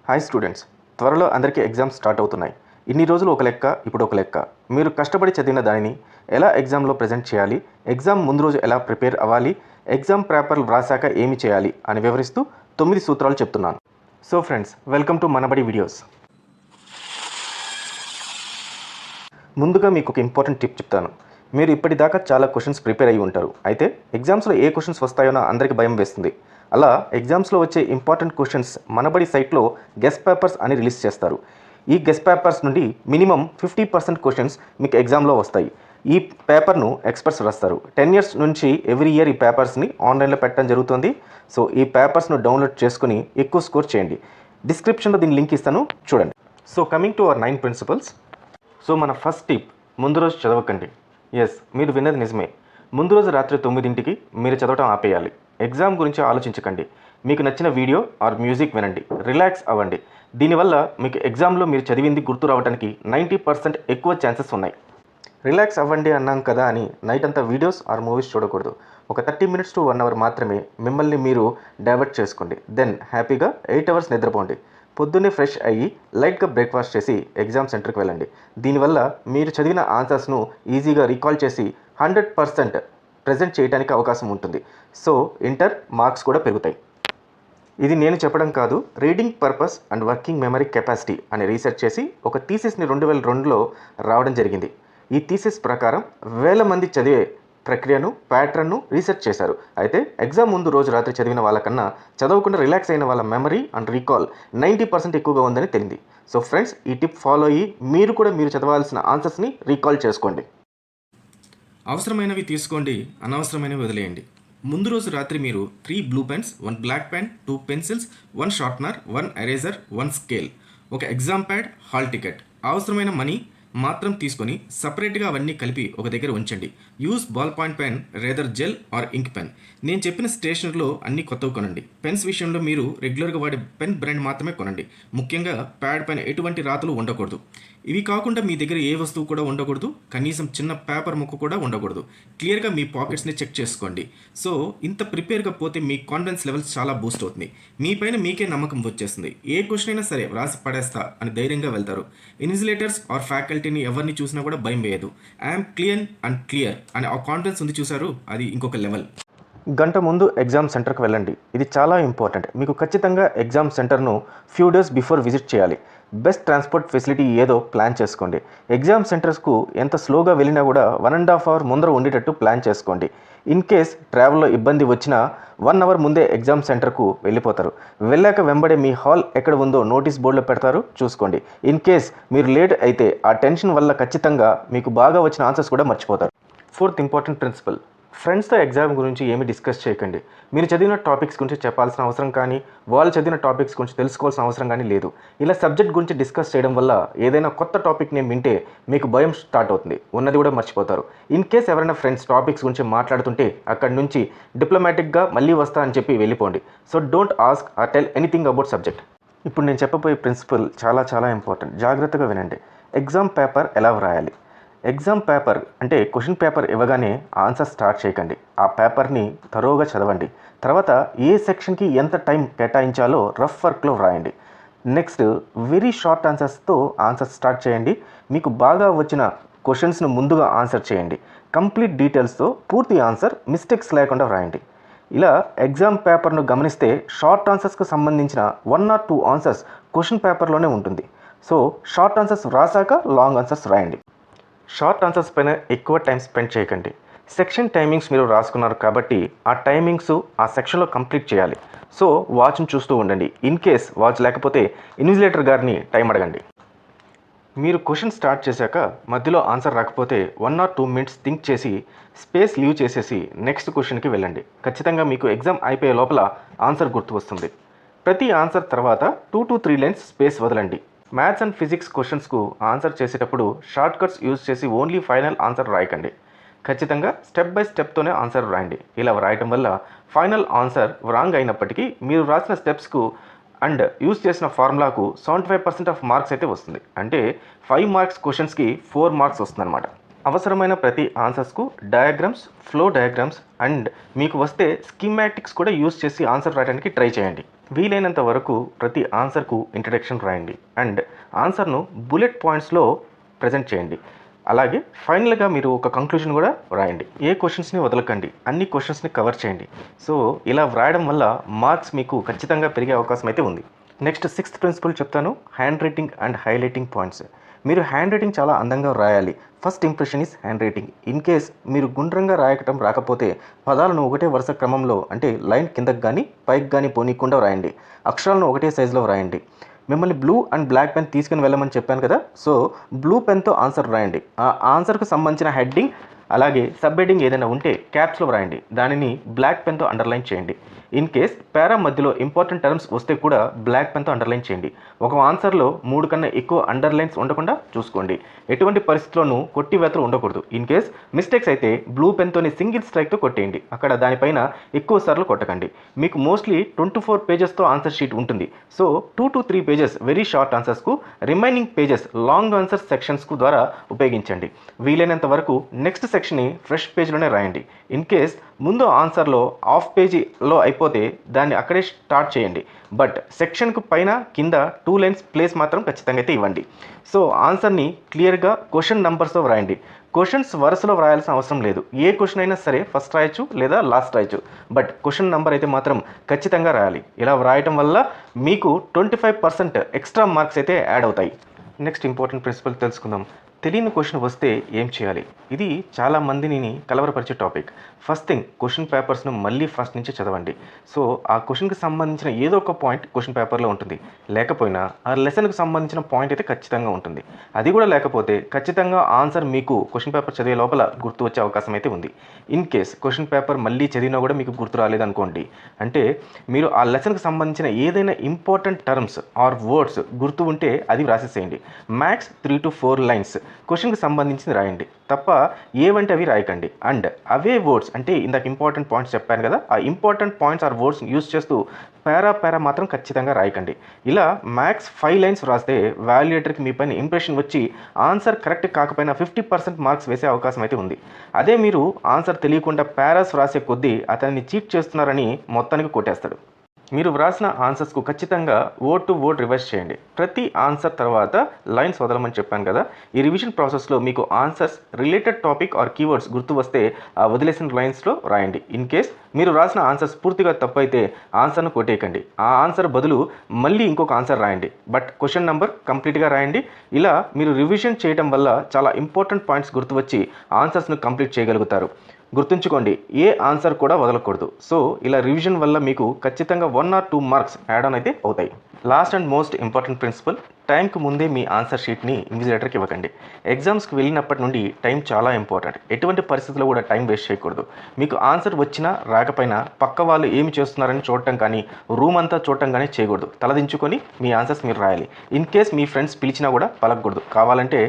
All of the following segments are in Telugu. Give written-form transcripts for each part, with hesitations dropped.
హాయ్ స్టూడెంట్స్, త్వరలో అందరికీ ఎగ్జామ్స్ స్టార్ట్ అవుతున్నాయి. ఇన్ని రోజులు ఒక లెక్క, ఇప్పుడు ఒక లెక్క. మీరు కష్టపడి చదివిన దానిని ఎలా ఎగ్జామ్లో ప్రజెంట్ చేయాలి, ఎగ్జామ్ ముందు రోజు ఎలా ప్రిపేర్ అవ్వాలి, ఎగ్జామ్ పేపర్లు వ్రాసాక ఏమి చేయాలి అని వివరిస్తూ 9 సూత్రాలు చెప్తున్నాను. So friends, welcome to Manabadi videos. ముందుగా మీకు ఒక ఇంపార్టెంట్ టిప్ చెప్తాను. మీరు ఇప్పటిదాకా చాలా క్వశ్చన్స్ ప్రిపేర్ అయ్యి ఉంటారు. అయితే ఎగ్జామ్స్లో ఏ క్వశ్చన్స్ వస్తాయోనో అందరికీ భయం వేస్తుంది. అలా ఎగ్జామ్స్లో వచ్చే ఇంపార్టెంట్ క్వశ్చన్స్ మనబడి సైట్లో గెస్ట్ పేపర్స్ అని రిలీజ్ చేస్తారు. ఈ గెస్ట్ పేపర్స్ నుండి మినిమం 50% క్వశ్చన్స్ మీకు ఎగ్జామ్లో వస్తాయి. ఈ పేపర్ను ఎక్స్పర్ట్స్ రాస్తారు. 10 years నుంచి ఎవ్రీ ఇయర్ ఈ పేపర్స్ని ఆన్లైన్లో పెట్టడం జరుగుతుంది. సో ఈ పేపర్స్ను డౌన్లోడ్ చేసుకుని ఎక్కువ స్కోర్ చేయండి. డిస్క్రిప్షన్లో దీని లింక్ ఇస్తాను, చూడండి. So coming to our 9 principles. So మన ఫస్ట్ టిప్, ముందు రోజు చదవకండి. ఎస్, మీరు విన్నది నిజమే. ముందు రోజు రాత్రి 9ంటికి మీరు చదవటం ఆపేయాలి. ఎగ్జామ్ గురించి ఆలోచించకండి. మీకు నచ్చిన వీడియో ఆర్ మ్యూజిక్ వినండి, రిలాక్స్ అవ్వండి. దీనివల్ల మీకు ఎగ్జామ్లో మీరు చదివింది గుర్తు రావడానికి 90% ఎక్కువ ఛాన్సెస్ ఉన్నాయి. రిలాక్స్ అవ్వండి అన్నాం కదా అని నైట్ అంతా వీడియోస్ ఆర్ మూవీస్ చూడకూడదు. ఒక 30 minutes to 1 hour మాత్రమే మిమ్మల్ని మీరు డైవర్ట్ చేసుకోండి. దెన్ హ్యాపీగా 8 hours నిద్రపోండి. పొద్దున్నే ఫ్రెష్ అయ్యి లైట్గా బ్రేక్ఫాస్ట్ చేసి ఎగ్జామ్ సెంటర్కి వెళ్ళండి. దీనివల్ల మీరు చదివిన ఆన్సర్స్ను ఈజీగా రీకాల్ చేసి 100% ప్రజెంట్ చేయడానికి అవకాశం ఉంటుంది. సో ఇంటర్ మార్క్స్ కూడా పెరుగుతాయి. ఇది నేను చెప్పడం కాదు, reading purpose and working memory capacity అనే రీసెర్చ్ చేసి ఒక థీసిస్ని 2002లో రావడం జరిగింది. ఈ థీసిస్ ప్రకారం వేల మంది చదివే ప్రక్రియను, ప్యాటర్న్ను రీసెర్చ్ చేశారు. అయితే ఎగ్జామ్ ముందు రోజు రాత్రి చదివిన వాళ్ళకన్నా చదవకుండా రిలాక్స్ అయిన వాళ్ళ మెమరీ అండ్ రీకాల్ 90% ఎక్కువగా ఉందని తెలిసింది. సో ఫ్రెండ్స్, ఈ టిప్ ఫాలో అయ్యి మీరు కూడా మీరు చదవాల్సిన ఆన్సర్స్ని రీకాల్ చేసుకోండి. అవసరమైనవి తీసుకోండి, అనవసరమైనవి వదిలేయండి. ముందు రోజు రాత్రి మీరు 3 blue pens, 1 black pen, 2 pencils, 1 sharpener, 1 eraser, 1 scale, ఒక ఎగ్జామ్ ప్యాడ్, హాల్ టికెట్, అవసరమైన మనీ మాత్రం తీసుకొని సపరేట్గా అవన్నీ కలిపి ఒక దగ్గర ఉంచండి. Use ball point pen, rather gel or ink pen. నేను చెప్పిన స్టేషనరీలో అన్ని కొత్తవి కొనండి. పెన్స్ విషయంలో మీరు రెగ్యులర్గా వాడే పెన్ బ్రాండ్ మాత్రమే కొనండి. ముఖ్యంగా ప్యాడ్ పైన ఎటువంటి రాతలు ఉండకూడదు. ఇవి కాకుండా మీ దగ్గర ఏ వస్తువు కూడా ఉండకూడదు. కనీసం చిన్న పేపర్ ముక్క కూడా ఉండకూడదు. క్లియర్గా మీ పాకెట్స్ని చెక్ చేసుకోండి. సో ఇంత ప్రిపేర్గా పోతే మీ కాన్ఫిడెన్స్ లెవెల్స్ చాలా బూస్ట్ అవుతుంది. మీ పైన మీకే నమ్మకం వచ్చేస్తుంది. ఏ క్వశ్చన్ అయినా సరే వ్రాసి పడేస్తా అని ధైర్యంగా వెళ్తారు. ఇన్విజిలేటర్స్ ఆర్ ఫ్యాకల్టీని ఎవరిని చూసినా కూడా భయం వేయదు. ఐఎమ్ క్లియర్ అండ్ క్లియర్ అని ఆ కాన్ఫిడెన్స్ ఉంది చూసారు, అది ఇంకొక లెవెల్. గంట ముందు ఎగ్జామ్ సెంటర్కి వెళ్ళండి. ఇది చాలా ఇంపార్టెంట్. మీకు ఖచ్చితంగా ఎగ్జామ్ సెంటర్ను ఫ్యూ డేస్ బిఫోర్ విజిట్ చేయాలి. బెస్ట్ ట్రాన్స్పోర్ట్ ఫెసిలిటీ ఏదో ప్లాన్ చేసుకోండి. ఎగ్జామ్ సెంటర్స్కు ఎంత స్లోగా వెళ్ళినా కూడా 1.5 hour ముందర ఉండేటట్టు ప్లాన్ చేసుకోండి. ఇన్ కేస్ ట్రావెల్లో ఇబ్బంది వచ్చినా 1 hour ముందే ఎగ్జామ్ సెంటర్కు వెళ్ళిపోతారు. వెళ్ళాక వెంబడే మీ హాల్ ఎక్కడ ఉందో నోటీస్ బోర్డులో పెడతారు, చూసుకోండి. ఇన్ కేస్ మీరు లేట్ అయితే ఆ టెన్షన్ వల్ల ఖచ్చితంగా మీకు బాగా వచ్చిన ఆన్సర్స్ కూడా మర్చిపోతారు. 4th ఇంపార్టెంట్ ప్రిన్సిపల్, ఫ్రెండ్స్తో ఎగ్జామ్ గురించి ఏమీ డిస్కస్ చేయకండి. మీరు చదివిన టాపిక్స్ గురించి చెప్పాల్సిన అవసరం కానీ, వాళ్ళు చదివిన టాపిక్స్ గురించి తెలుసుకోవాల్సిన అవసరం కానీ లేదు. ఇలా సబ్జెక్ట్ గురించి డిస్కస్ చేయడం వల్ల ఏదైనా కొత్త టాపిక్ నేను వింటే మీకు భయం స్టార్ట్ అవుతుంది, ఉన్నది కూడా మర్చిపోతారు. ఇన్ కేస్ ఎవరైనా ఫ్రెండ్స్ టాపిక్స్ గురించి మాట్లాడుతుంటే అక్కడి నుంచి డిప్లొమాటిక్గా మళ్ళీ వస్తా అని చెప్పి వెళ్ళిపోండి. So don't ask or tell anything about subject. ఇప్పుడు నేను చెప్పబోయే ప్రిన్సిపల్ చాలా చాలా ఇంపార్టెంట్, జాగ్రత్తగా వినండి. ఎగ్జామ్ పేపర్ ఎలా వ్రాయాలి. ఎగ్జామ్ పేపర్ అంటే క్వశ్చన్ పేపర్ ఇవ్వగానే ఆన్సర్ స్టార్ట్ చేయకండి. ఆ పేపర్ని తరోగా చదవండి. తర్వాత ఏ సెక్షన్కి ఎంత టైం కేటాయించాలో రఫ్ వర్క్లో వ్రాయండి. నెక్స్ట్ వెరీ షార్ట్ ఆన్సర్స్తో ఆన్సర్ స్టార్ట్ చేయండి. మీకు బాగా వచ్చిన క్వశ్చన్స్ను ముందుగా ఆన్సర్ చేయండి. కంప్లీట్ డీటెయిల్స్తో పూర్తి ఆన్సర్ మిస్టేక్స్ లేకుండా వ్రాయండి. ఇలా ఎగ్జామ్ పేపర్ను గమనిస్తే షార్ట్ ఆన్సర్స్కు సంబంధించిన 1 or 2 ఆన్సర్స్ క్వశ్చన్ పేపర్లోనే ఉంటుంది. సో షార్ట్ ఆన్సర్స్ వ్రాసాక లాంగ్ ఆన్సర్స్ రాయండి. షార్ట్ ఆన్సర్స్ పైన ఎక్కువ టైం స్పెండ్ చేయకండి. సెక్షన్ టైమింగ్స్ మీరు రాసుకున్నారు కాబట్టి ఆ టైమింగ్స్ ఆ సెక్షన్లో కంప్లీట్ చేయాలి. సో వాచ్ని చూస్తూ ఉండండి. ఇన్ కేస్ వాచ్ లేకపోతే ఇన్విజిలేటర్ గారిని టైం అడగండి. మీరు క్వశ్చన్ స్టార్ట్ చేశాక మధ్యలో ఆన్సర్ రాకపోతే 1 or 2 minutes థింక్ చేసి స్పేస్ లీవ్ చేసేసి నెక్స్ట్ క్వశ్చన్కి వెళ్ళండి. ఖచ్చితంగా మీకు ఎగ్జామ్ అయిపోయే లోపల ఆన్సర్ గుర్తు వస్తుంది. ప్రతి ఆన్సర్ తర్వాత 2 to 3 lines స్పేస్ వదలండి. మ్యాథ్స్ అండ్ ఫిజిక్స్ క్వశ్చన్స్కు ఆన్సర్ చేసేటప్పుడు షార్ట్ కట్స్ యూజ్ చేసి ఓన్లీ ఫైనల్ ఆన్సర్ రాయకండి. ఖచ్చితంగా స్టెప్ బై స్టెప్తోనే ఆన్సర్ రాయండి. ఇలా రాయటం వల్ల ఫైనల్ ఆన్సర్ రాంగ్ అయినప్పటికీ మీరు రాసిన స్టెప్స్కు అండ్ యూజ్ చేసిన ఫార్ములాకు 75% ఆఫ్ మార్క్స్ అయితే వస్తుంది. అంటే 5 marks క్వశ్చన్స్కి 4 marks వస్తుందన్నమాట. అవసరమైన ప్రతి ఆన్సర్స్కు డయాగ్రామ్స్, ఫ్లో డయాగ్రామ్స్ అండ్ మీకు వస్తే స్కీమాటిక్స్ కూడా యూజ్ చేసి ఆన్సర్ రాయడానికి ట్రై చేయండి. వీలైనంత వరకు ప్రతి ఆన్సర్కు ఇంట్రడక్షన్ రాయండి అండ్ ఆన్సర్ను బుల్లెట్ పాయింట్స్లో ప్రజెంట్ చేయండి. అలాగే ఫైనల్గా మీరు ఒక కంక్లూజన్ కూడా రాయండి. ఏ క్వశ్చన్స్ని వదలకండి, అన్ని క్వశ్చన్స్ని కవర్ చేయండి. సో ఇలా వ్రాయడం వల్ల మార్క్స్ మీకు ఖచ్చితంగా పెరిగే అవకాశం అయితే ఉంది. నెక్స్ట్ 6th ప్రిన్సిపల్ చెప్తాను, hand writing and highlighting points. మీరు హ్యాండ్ రైటింగ్ చాలా అందంగా రాయాలి. First impression is hand writing. In case మీరు గుండ్రంగా రాయటం రాకపోతే పదాలను ఒకటే వరుస క్రమంలో అంటే లైన్ కిందకి కానీ పైకి కానీ పోనీయకుండా రాయండి. అక్షరాలను ఒకటే సైజులో రాయండి. మిమ్మల్ని బ్లూ అండ్ బ్లాక్ పెన్ తీసుకుని వెళ్ళమని చెప్పాను కదా, సో బ్లూ పెన్తో ఆన్సర్ రాయండి. ఆ ఆన్సర్కు సంబంధించిన హెడ్డింగ్ అలాగే సబ్ హెడ్డింగ్ ఏదైనా ఉంటే క్యాప్స్లో రాయండి. దానిని బ్లాక్ పెన్తో అండర్లైన్ చేయండి. ఇన్ కేస్ పారా మధ్యలో ఇంపార్టెంట్ టర్మ్స్ వస్తే కూడా బ్లాక్ పెన్తో అండర్లైన్ చేయండి. ఒక ఆన్సర్లో 3 కన్నా ఎక్కువ అండర్లైన్స్ ఉండకుండా చూసుకోండి. ఎటువంటి పరిస్థితుల్లోనూ కొట్టివేతలు ఉండకూడదు. ఇన్ కేస్ మిస్టేక్స్ అయితే బ్లూ పెన్తోని సింగిల్ స్ట్రైక్తో కొట్టేయండి. అక్కడ దానిపైన ఎక్కువ సార్లు కొట్టకండి. మీకు మోస్ట్లీ 24 పేజెస్తో ఆన్సర్ షీట్ ఉంటుంది. So 2 to 3 pages very short ఆన్సర్స్కు, రిమైనింగ్ పేజెస్ లాంగ్ ఆన్సర్ సెక్షన్స్కు ద్వారా ఉపయోగించండి. వీలైనంత వరకు నెక్స్ట్ సెక్షన్ని ఫ్రెష్ పేజ్లోనే రాయండి. ఇన్ కేస్ ముందు ఆన్సర్లో హాఫ్ పేజీలో అయిపోతే దాన్ని అక్కడే స్టార్ట్ చేయండి. బట్ సెక్షన్కు పైన కింద 2 లైన్స్ ప్లేస్ మాత్రం ఖచ్చితంగా అయితే ఇవ్వండి. సో ఆన్సర్ని క్లియర్గా క్వశ్చన్ నంబర్స్తో వ్రాయండి. క్వశ్చన్స్ వరుసలో వ్రాయాల్సిన అవసరం లేదు. ఏ క్వశ్చన్ అయినా సరే ఫస్ట్ రాయొచ్చు లేదా లాస్ట్ రాయొచ్చు, బట్ క్వశ్చన్ నంబర్ అయితే మాత్రం ఖచ్చితంగా రాయాలి. ఇలా వ్రాయటం వల్ల మీకు 25% ఎక్స్ట్రా మార్క్స్ అయితే యాడ్ అవుతాయి. నెక్స్ట్ ఇంపార్టెంట్ ప్రిన్సిపల్ తెలుసుకుందాం. తెలియని క్వశ్చన్ వస్తే ఏం చేయాలి? ఇది చాలా మందిని కలవరపరిచే టాపిక్. ఫస్ట్ థింగ్, క్వశ్చన్ పేపర్స్ను మళ్ళీ ఫస్ట్ నుంచి చదవండి. సో ఆ క్వశ్చన్కి సంబంధించిన ఏదో ఒక పాయింట్ క్వశ్చన్ పేపర్లో ఉంటుంది. లేకపోయినా ఆ లెసన్కి సంబంధించిన పాయింట్ అయితే ఖచ్చితంగా ఉంటుంది. అది కూడా లేకపోతే ఖచ్చితంగా ఆన్సర్ మీకు క్వశ్చన్ పేపర్ చదివే లోపల గుర్తు వచ్చే అవకాశం అయితే ఉంది. ఇన్ కేస్ క్వశ్చన్ పేపర్ మళ్ళీ చదివినా కూడా మీకు గుర్తు రాలేదనుకోండి, అంటే మీరు ఆ లెసన్కి సంబంధించిన ఏదైనా ఇంపార్టెంట్ టర్మ్స్ ఆర్ వర్డ్స్ గుర్తు ఉంటే అది రాసేసేయండి. మ్యాక్స్ 3 to 4 లైన్స్ క్వశ్చన్కి సంబంధించింది రాయండి తప్ప ఏవంటే అవి రాయకండి. అండ్ అవే వర్డ్స్ అంటే ఇందాక ఇంపార్టెంట్ పాయింట్స్ చెప్పాను కదా, ఆ important points or words use చేస్తూ పారా మాత్రం ఖచ్చితంగా రాయకండి. ఇలా మ్యాక్స్ 5 లైన్స్ రాస్తే వాల్యుయేటర్కి మీ పైన ఇంప్రెషన్ వచ్చి ఆన్సర్ కరెక్ట్ కాకపోయినా 50% మార్క్స్ వేసే అవకాశం అయితే ఉంది. అదే మీరు ఆన్సర్ తెలియకుండా పారాస్ రాసే కొద్దీ అతన్ని చీట్ చేస్తున్నారని మొత్తానికి కొట్టేస్తాడు. మీరు వ్రాసిన ఆన్సర్స్కు ఖచ్చితంగా వర్డ్ టు వర్డ్ రివైజ్ చేయండి. ప్రతి ఆన్సర్ తర్వాత లైన్స్ వదలమని చెప్పాను కదా, ఈ రివిజన్ ప్రాసెస్లో మీకు answers related topic or keywords గుర్తు వస్తే ఆ వదిలేసిన లైన్స్లో రాయండి. ఇన్ కేస్ మీరు రాసిన ఆన్సర్స్ పూర్తిగా తప్పు అయితే ఆన్సర్ను కొట్టేయకండి. ఆ ఆన్సర్ బదులు మళ్ళీ ఇంకొక ఆన్సర్ రాయండి. బట్ క్వశ్చన్ నెంబర్ కంప్లీట్గా రాయండి. ఇలా మీరు రివిజన్ చేయడం వల్ల చాలా ఇంపార్టెంట్ పాయింట్స్ గుర్తు వచ్చి ఆన్సర్స్ను కంప్లీట్ చేయగలుగుతారు. గుర్తుంచుకోండి, ఏ ఆన్సర్ కూడా వదలకూడదు. సో ఇలా రివిజన్ వల్ల మీకు ఖచ్చితంగా 1 or 2 మార్క్స్ యాడ్ ఆన్ అయితే అవుతాయి. Last and most important principle, టైంకి ముందే మీ ఆన్సర్ షీట్ని ఇన్విజిలేటర్కి ఇవ్వకండి. ఎగ్జామ్స్కి వెళ్ళినప్పటి నుండి టైం చాలా ఇంపార్టెంట్. ఎటువంటి పరిస్థితుల్లో కూడా టైం వేస్ట్ చేయకూడదు. మీకు ఆన్సర్ వచ్చినా రాకపోయినా పక్క వాళ్ళు ఏమి చేస్తున్నారని చూడటం కానీ రూమ్ అంతా చూడటం కానీ చేయకూడదు. తలదించుకొని మీ ఆన్సర్స్ మీరు రాయాలి. ఇన్ కేస్ మీ ఫ్రెండ్స్ పిలిచినా కూడా పలకకూడదు. కావాలంటే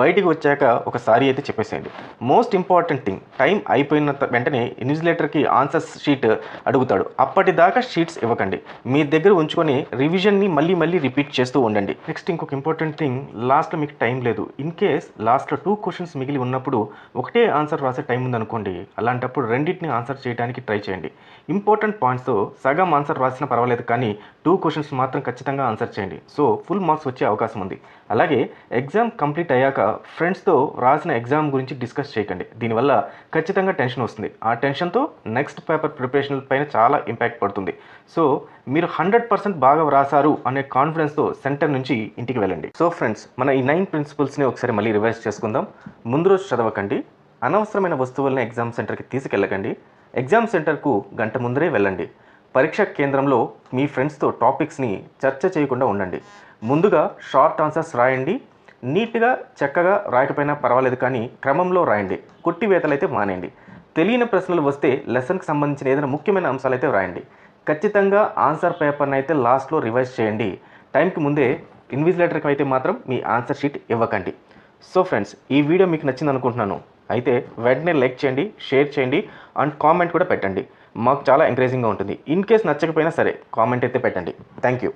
బయటికి వచ్చాక ఒకసారి అయితే చెప్పేసేయండి. మోస్ట్ ఇంపార్టెంట్ థింగ్, టైం అయిపోయిన వెంటనే ఇన్విజిలేటర్కి ఆన్సర్స్ షీట్ అడుగుతాడు. అప్పటిదాకా షీట్స్ ఇవ్వకండి. మీ దగ్గర ఉంచుకొని రివిజన్ని మళ్ళీ రిపీట్ చేస్తూ ఉండండి. నెక్స్ట్ ఇంకొక ఇంపార్టెంట్ థింగ్, లాస్ట్లో మీకు టైం లేదు. ఇన్ కేస్ లాస్ట్లో 2 క్వశ్చన్స్ మిగిలి ఉన్నప్పుడు ఒకటే ఆన్సర్ రాసే టైం ఉందనుకోండి, అలాంటప్పుడు రెండింటిని ఆన్సర్ చేయడానికి ట్రై చేయండి. ఇంపార్టెంట్ పాయింట్స్తో సగం ఆన్సర్ రాసినా పర్వాలేదు, కానీ 2 క్వశ్చన్స్ మాత్రం ఖచ్చితంగా ఆన్సర్ చేయండి. సో ఫుల్ మార్క్స్ వచ్చే అవకాశం ఉంది. అలాగే ఎగ్జామ్ కంప్లీట్ అయ్యాక ఫ్రెండ్స్తో రాసిన ఎగ్జామ్ గురించి డిస్కస్ చేయకండి. దీనివల్ల ఖచ్చితంగా టెన్షన్ వస్తుంది. ఆ టెన్షన్తో నెక్స్ట్ పేపర్ ప్రిపరేషన్ పైన చాలా ఇంపాక్ట్ పడుతుంది. సో మీరు 100% బాగా వ్రాసారు అనే కాన్ఫిడెన్స్తో సెంటర్ నుంచి ఇంటికి వెళ్ళండి. సో ఫ్రెండ్స్, మన ఈ 9 ప్రిన్సిపల్స్ని ఒకసారి మళ్ళీ రివైజ్ చేసుకుందాం. ముందు రోజు చదవకండి. అనవసరమైన వస్తువులను ఎగ్జామ్ సెంటర్కి తీసుకెళ్ళకండి. ఎగ్జామ్ సెంటర్కు గంట ముందరే వెళ్ళండి. పరీక్షా కేంద్రంలో మీ ఫ్రెండ్స్తో టాపిక్స్ని చర్చ చేయకుండా ఉండండి. ముందుగా షార్ట్ ఆన్సర్స్ రాయండి. నీట్గా చక్కగా రాయకపోయినా పర్వాలేదు, కానీ క్రమంలో రాయండి. కొట్టివేతలైతే మానేయండి. తెలియని ప్రశ్నలు వస్తే లెసన్కి సంబంధించిన ఏదైనా ముఖ్యమైన అంశాలు అయితే రాయండి. ఖచ్చితంగా ఆన్సర్ పేపర్ని అయితే లాస్ట్లో రివైజ్ చేయండి. టైంకి ముందే ఇన్విజిలేటర్కి అయితే మాత్రం మీ ఆన్సర్ షీట్ ఇవ్వకండి. సో ఫ్రెండ్స్, ఈ వీడియో మీకు నచ్చింది అనుకుంటున్నాను. అయితే వెంటనే లైక్ చేయండి, షేర్ చేయండి అండ్ కామెంట్ కూడా పెట్టండి. మాకు చాలా ఎంకరేజింగ్గా ఉంటుంది. ఇన్ కేస్ నచ్చకపోయినా సరే కామెంట్ అయితే పెట్టండి. Thank you.